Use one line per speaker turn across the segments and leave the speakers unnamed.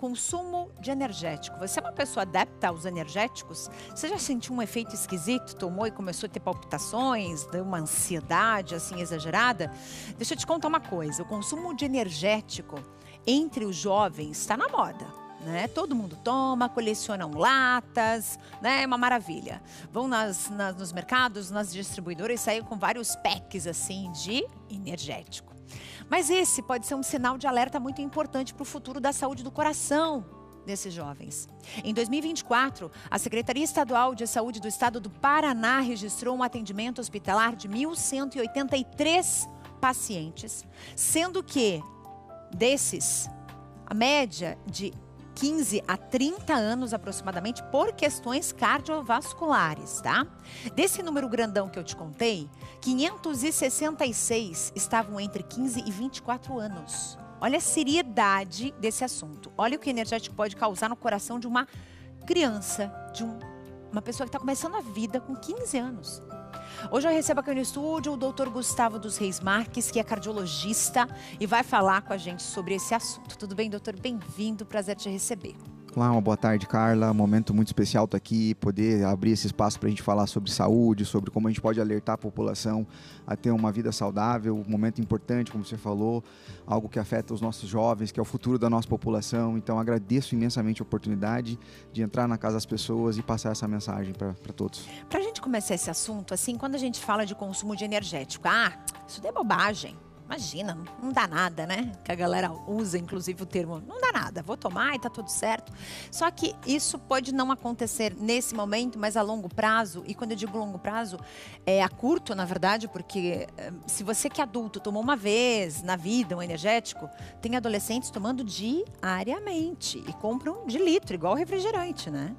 consumo de energético. Você é uma pessoa adepta aos energéticos? Você já sentiu um efeito esquisito? Tomou e começou a ter palpitações, deu uma ansiedade assim exagerada? Deixa eu te contar uma coisa. O consumo de energético entre os jovens está na moda. Né? Todo mundo toma, colecionam latas, né? É uma maravilha. Vão nos mercados, nas distribuidoras e saem com vários packs assim de energético. Mas esse pode ser um sinal de alerta muito importante para o futuro da saúde do coração desses jovens. Em 2024, a Secretaria Estadual de Saúde do Estado do Paraná registrou um atendimento hospitalar de 1.183 pacientes, sendo que desses, a média de 15 a 30 anos aproximadamente por questões cardiovasculares, tá? Desse número grandão que eu te contei, 566 estavam entre 15 e 24 anos. Olha a seriedade desse assunto. Olha o que o energético pode causar no coração de uma criança, de uma pessoa que está começando a vida com 15 anos. Hoje eu recebo aqui no estúdio o Dr. Gustavo dos Reis Marques, que é cardiologista e vai falar com a gente sobre esse assunto. Tudo bem, doutor? Bem-vindo, prazer te receber.
Olá, uma boa tarde, Carla. Um momento muito especial estar aqui, poder abrir esse espaço para a gente falar sobre saúde, sobre como a gente pode alertar a população a ter uma vida saudável. Um momento importante, como você falou, algo que afeta os nossos jovens, que é o futuro da nossa população. Então, agradeço imensamente a oportunidade de entrar na casa das pessoas e passar essa mensagem para todos.
Para a gente começar esse assunto, assim, quando a gente fala de consumo de energético, isso é bobagem. Imagina, não dá nada, né? Que a galera usa, inclusive, o termo, não dá nada, vou tomar e tá tudo certo. Só que isso pode não acontecer nesse momento, mas a longo prazo, e quando eu digo longo prazo, é a curto, na verdade, porque se você que é adulto tomou uma vez na vida um energético, tem adolescentes tomando diariamente e compram de litro, igual refrigerante, né?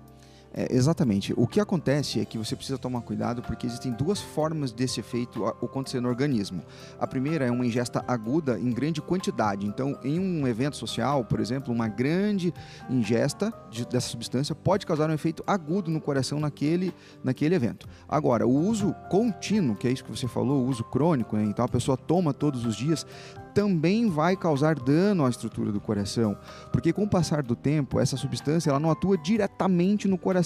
Exatamente. O que acontece é que você precisa tomar cuidado porque existem duas formas desse efeito acontecer no organismo. A primeira é uma ingesta aguda em grande quantidade. Então, em um evento social, por exemplo, uma grande ingesta dessa substância pode causar um efeito agudo no coração naquele evento. Agora, o uso contínuo, que é isso que você falou, o uso crônico, né? Então a pessoa toma todos os dias, também vai causar dano à estrutura do coração, porque com o passar do tempo, essa substância ela não atua diretamente no coração.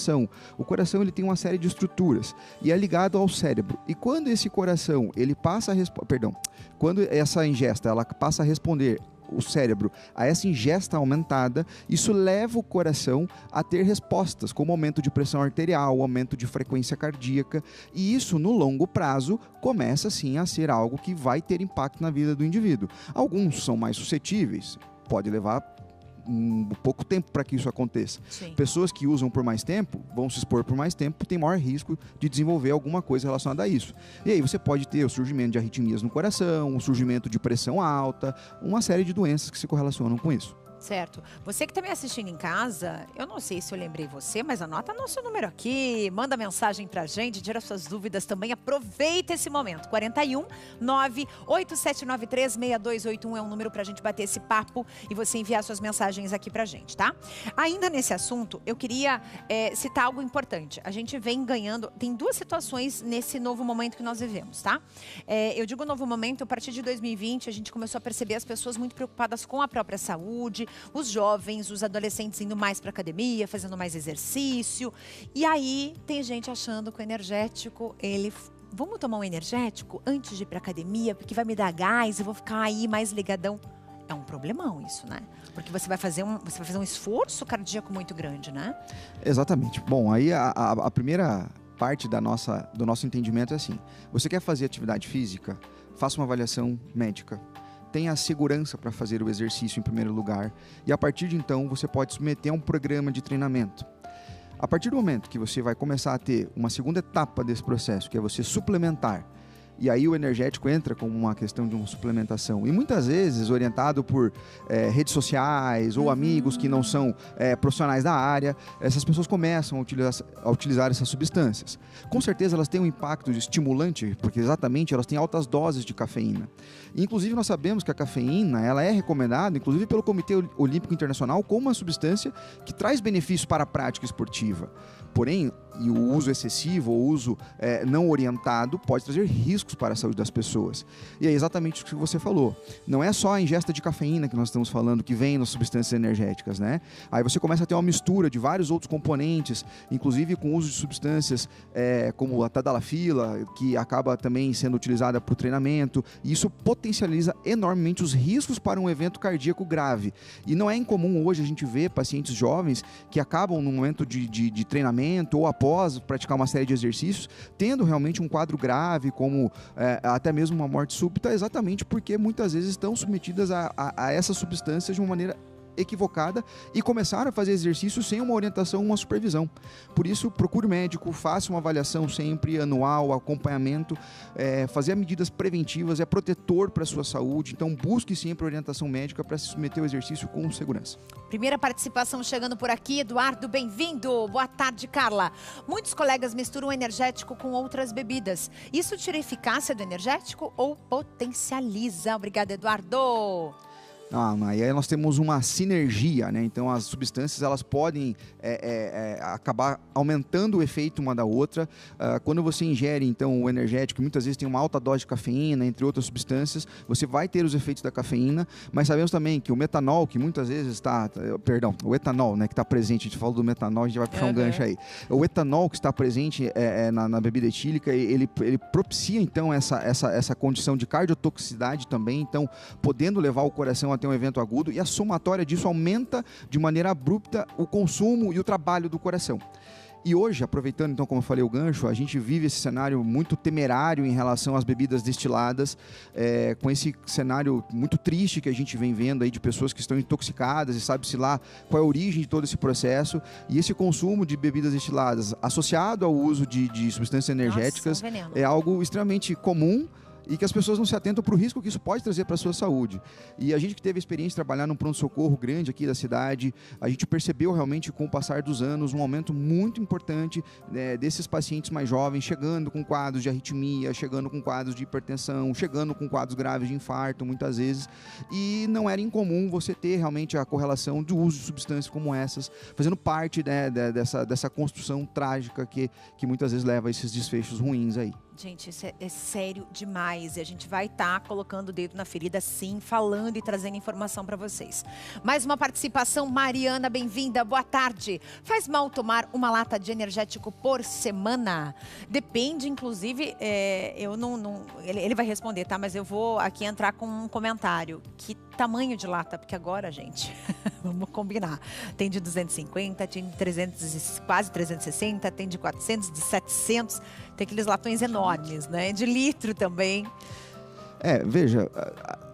O coração ele tem uma série de estruturas e é ligado ao cérebro. E quando esse coração ele passa a quando essa ingesta ela passa a responder o cérebro a essa ingesta aumentada, isso leva o coração a ter respostas, como aumento de pressão arterial, aumento de frequência cardíaca, e isso no longo prazo começa sim a ser algo que vai ter impacto na vida do indivíduo. Alguns são mais suscetíveis, pode levar pouco tempo para que isso aconteça.
Sim.
Pessoas que usam por mais tempo, vão se expor por mais tempo, têm maior risco de desenvolver alguma coisa relacionada a isso. E aí você pode ter o surgimento de arritmias no coração, o surgimento de pressão alta, uma série de doenças que se correlacionam com isso.
Certo. Você que está me assistindo em casa, eu não sei se eu lembrei você, mas anota nosso número aqui, manda mensagem pra gente, tira suas dúvidas também, aproveita esse momento. 41 98793 6281 é um número pra gente bater esse papo e você enviar suas mensagens aqui pra gente, tá? Ainda nesse assunto, eu queria citar algo importante. A gente vem ganhando, tem duas situações nesse novo momento que nós vivemos, tá? Eu digo novo momento, a partir de 2020, a gente começou a perceber as pessoas muito preocupadas com a própria saúde, os jovens, os adolescentes indo mais para academia, fazendo mais exercício. E aí tem gente achando que o energético, vamos tomar um energético antes de ir para academia, porque vai me dar gás e vou ficar aí mais ligadão. É um problemão isso, né? Porque você vai fazer um esforço cardíaco muito grande, né?
Exatamente. Bom, aí a primeira parte do nosso entendimento é assim: você quer fazer atividade física? Faça uma avaliação médica. Tenha a segurança para fazer o exercício em primeiro lugar e a partir de então você pode submeter a um programa de treinamento. A partir do momento que você vai começar a ter uma segunda etapa desse processo, que é você suplementar, e aí o energético entra como uma questão de uma suplementação. E muitas vezes orientado por redes sociais ou amigos que não são profissionais da área, essas pessoas começam a utilizar essas substâncias. Com certeza elas têm um impacto estimulante, porque exatamente elas têm altas doses de cafeína. E, inclusive nós sabemos que a cafeína ela é recomendada, inclusive pelo Comitê Olímpico Internacional, como uma substância que traz benefícios para a prática esportiva. Porém, o uso excessivo ou uso não orientado pode trazer riscos riscos para a saúde das pessoas. E é exatamente o que você falou. Não é só a ingesta de cafeína que nós estamos falando, que vem nas substâncias energéticas, né? Aí você começa a ter uma mistura de vários outros componentes, inclusive com o uso de substâncias como a tadalafila, que acaba também sendo utilizada para o treinamento, e isso potencializa enormemente os riscos para um evento cardíaco grave. E não é incomum hoje a gente ver pacientes jovens que acabam no momento de treinamento ou após praticar uma série de exercícios, tendo realmente um quadro grave, como até mesmo uma morte súbita, exatamente porque muitas vezes estão submetidas a essas substâncias de uma maneira equivocada e começaram a fazer exercício sem uma orientação, uma supervisão. Por isso, procure o médico, faça uma avaliação sempre anual, acompanhamento, fazer medidas preventivas, é protetor para a sua saúde, então busque sempre orientação médica para se submeter ao exercício com segurança.
Primeira participação chegando por aqui, Eduardo, bem-vindo. Boa tarde, Carla. Muitos colegas misturam energético com outras bebidas. Isso tira a eficácia do energético ou potencializa? Obrigada, Eduardo.
Aí nós temos uma sinergia, né? Então as substâncias elas podem acabar aumentando o efeito uma da outra. Quando você ingere então o energético, muitas vezes tem uma alta dose de cafeína, entre outras substâncias, você vai ter os efeitos da cafeína, mas sabemos também que o metanol, que muitas vezes o etanol, né, que está presente, a gente falou do metanol, a gente vai puxar um gancho aí. O etanol que está presente na bebida etílica, ele propicia então essa condição de cardiotoxicidade também, então podendo levar o coração a ter um evento agudo, e a somatória disso aumenta de maneira abrupta o consumo e o trabalho do coração. E hoje, aproveitando então, como eu falei, o gancho, a gente vive esse cenário muito temerário em relação às bebidas destiladas, com esse cenário muito triste que a gente vem vendo aí de pessoas que estão intoxicadas e sabe-se lá qual é a origem de todo esse processo, e esse consumo de bebidas destiladas associado ao uso de substâncias energéticas é algo extremamente comum, e que as pessoas não se atentam para o risco que isso pode trazer para a sua saúde. E a gente que teve a experiência de trabalhar num pronto-socorro grande aqui da cidade, a gente percebeu realmente com o passar dos anos um aumento muito importante desses pacientes mais jovens, chegando com quadros de arritmia, chegando com quadros de hipertensão, chegando com quadros graves de infarto muitas vezes, e não era incomum você ter realmente a correlação do uso de substâncias como essas, fazendo parte dessa construção trágica que muitas vezes leva a esses desfechos ruins aí.
Gente, isso é sério demais e a gente vai estar colocando o dedo na ferida sim, falando e trazendo informação para vocês. Mais uma participação, Mariana, bem-vinda, boa tarde. Faz mal tomar uma lata de energético por semana? Depende, inclusive, ele vai responder, tá? Mas eu vou aqui entrar com um comentário. Que tamanho de lata? Porque agora, gente, vamos combinar. Tem de 250, tem de 300, quase 360, tem de 400, de 700, tem aqueles latões enormes, né? De litro também.
Veja,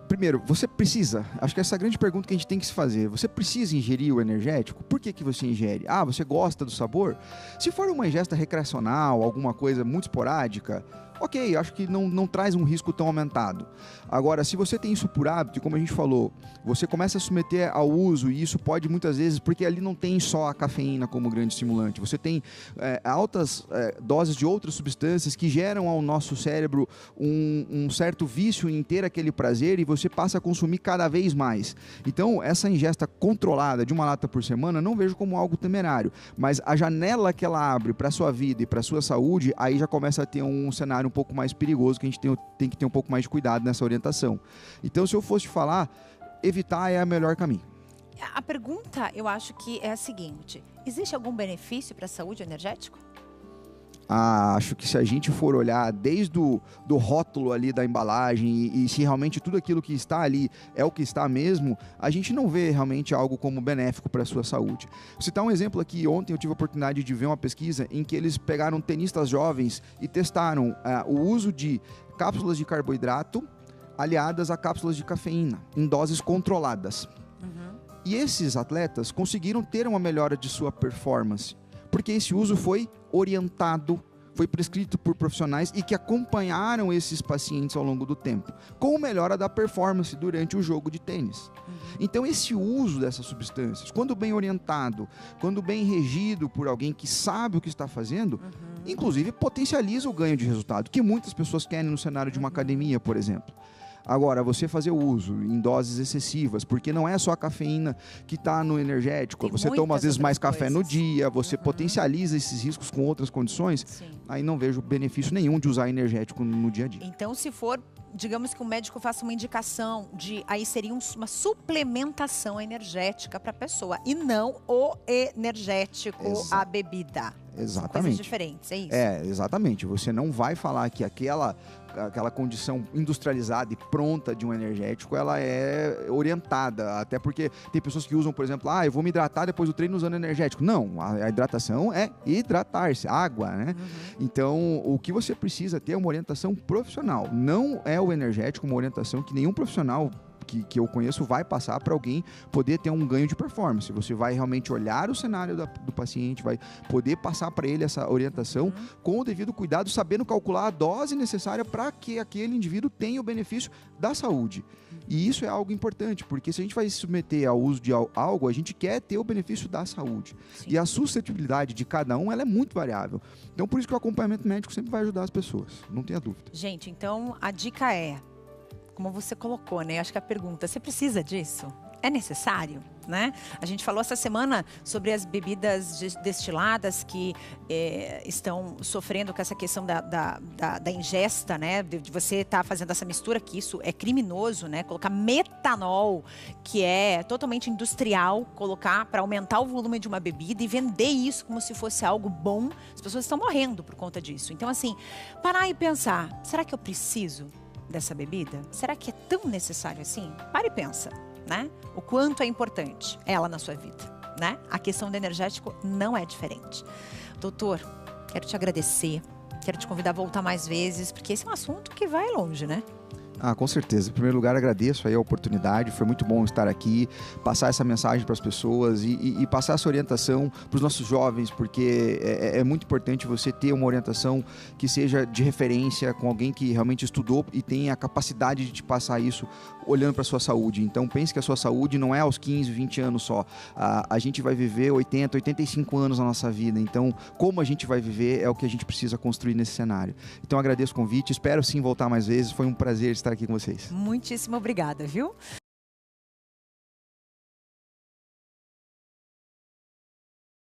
primeiro, você precisa, acho que essa é a grande pergunta que a gente tem que se fazer. Você precisa ingerir o energético? Por que você ingere? Você gosta do sabor? Se for uma ingesta recreacional, alguma coisa muito esporádica, ok, acho que não traz um risco tão aumentado. Agora, se você tem isso por hábito, e como a gente falou, você começa a submeter ao uso, e isso pode muitas vezes, porque ali não tem só a cafeína como grande estimulante, você tem altas doses de outras substâncias que geram ao nosso cérebro um certo vício em ter aquele prazer, e você passa a consumir cada vez mais. Então, essa ingesta controlada de uma lata por semana, não vejo como algo temerário, mas a janela que ela abre para a sua vida e para a sua saúde, aí já começa a ter um cenário um pouco mais perigoso, que a gente tem que ter um pouco mais de cuidado nessa orientação. Então, se eu fosse te falar, evitar é o melhor caminho.
A pergunta, eu acho que é a seguinte: existe algum benefício para a saúde energético?
Acho que se a gente for olhar desde do rótulo ali da embalagem e se realmente tudo aquilo que está ali é o que está mesmo, a gente não vê realmente algo como benéfico para a sua saúde. Vou citar um exemplo aqui. Ontem eu tive a oportunidade de ver uma pesquisa em que eles pegaram tenistas jovens e testaram o uso de cápsulas de carboidrato aliadas a cápsulas de cafeína em doses controladas. E esses atletas conseguiram ter uma melhora de sua performance, porque esse uso foi orientado, foi prescrito por profissionais e que acompanharam esses pacientes ao longo do tempo, com melhora da performance durante o jogo de tênis. Então, esse uso dessas substâncias, quando bem orientado, quando bem regido por alguém que sabe o que está fazendo, inclusive potencializa o ganho de resultado, que muitas pessoas querem no cenário de uma academia, por exemplo. Agora, você fazer o uso em doses excessivas, porque não é só a cafeína que está no energético, você toma às vezes mais café no dia, você potencializa esses riscos com outras condições,
Sim.
aí não vejo benefício nenhum de usar energético no dia a dia.
Então, se for, digamos que o médico faça uma indicação aí seria uma suplementação energética para a pessoa e não o energético, a bebida.
Exatamente.
São coisas diferentes, é isso?
Exatamente. Você não vai falar que aquela condição industrializada e pronta de um energético, ela é orientada, até porque tem pessoas que usam, por exemplo, eu vou me hidratar depois do treino usando energético. Não, a hidratação é hidratar-se, água, né? Então, o que você precisa ter é uma orientação profissional. Não é o energético uma orientação que nenhum profissional que eu conheço vai passar para alguém poder ter um ganho de performance. Você vai realmente olhar o cenário do paciente, vai poder passar para ele essa orientação com o devido cuidado, sabendo calcular a dose necessária para que aquele indivíduo tenha o benefício da saúde. E isso é algo importante, porque se a gente vai se submeter ao uso de algo, a gente quer ter o benefício da saúde. Sim. E a suscetibilidade de cada um, ela é muito variável. Então, por isso que o acompanhamento médico sempre vai ajudar as pessoas, não tenha dúvida.
Gente, então a dica é, como você colocou, né? Acho que a pergunta, você precisa disso? É necessário, né? A gente falou essa semana sobre as bebidas destiladas que estão sofrendo com essa questão da ingesta, né? De você estar fazendo essa mistura, que isso é criminoso, né? Colocar metanol, que é totalmente industrial, colocar para aumentar o volume de uma bebida e vender isso como se fosse algo bom. As pessoas estão morrendo por conta disso. Então, assim, parar e pensar, será que eu preciso dessa bebida? Será que é tão necessário assim? Para e pensa, né? O quanto é importante ela na sua vida, né? A questão do energético não é diferente. Doutor, quero te agradecer, quero te convidar a voltar mais vezes, porque esse é um assunto que vai longe, né?
Com certeza. Em primeiro lugar, agradeço aí a oportunidade. Foi muito bom estar aqui, passar essa mensagem para as pessoas e passar essa orientação para os nossos jovens, porque é muito importante você ter uma orientação que seja de referência, com alguém que realmente estudou e tem a capacidade de te passar isso olhando para a sua saúde. Então, pense que a sua saúde não é aos 15, 20 anos só. A gente vai viver 80, 85 anos na nossa vida. Então, como a gente vai viver é o que a gente precisa construir nesse cenário. Então, agradeço o convite. Espero sim voltar mais vezes. Foi um prazer estar aqui com vocês.
Muitíssimo obrigada, viu?